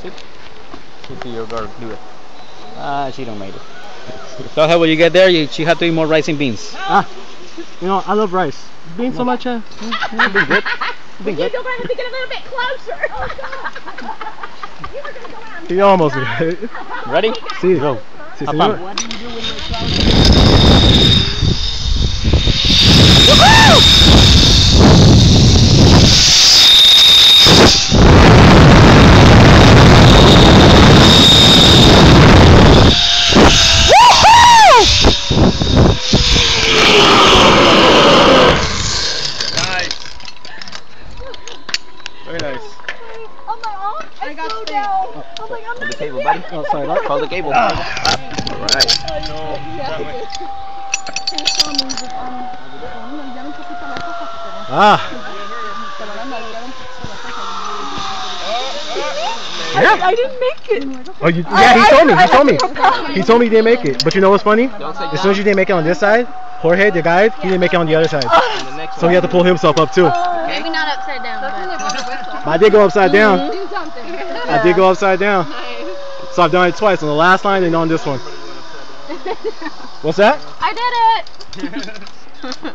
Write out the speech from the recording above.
it. You see your girl do it. Ah, she don't make it. So how will you get there? She had to eat more rice and beans. Ah, you know, I love rice. Beans so much. Been good. Been good. You're going to have to get a little bit closer. You almost did. Ready? See, go. See, Have señor. fun. What do you do when you're cloudy? Very nice. Oh my arm! I got so down. I'm like, I'm Hold the not cable, gonna buddy. Oh, sorry, what? Hold the cable. Alright. Ah. I didn't make it. Oh, yeah, he told me. He told me. He told me he didn't make it. But you know what's funny? As soon as you didn't make it on this side, Jorge, the guide, he didn't make it on the other side. So he had to pull himself up too. Maybe not upside down, but I did go upside down. Do something. I did go upside down. So I've done it twice, on the last line and on this one. What's that? I did it.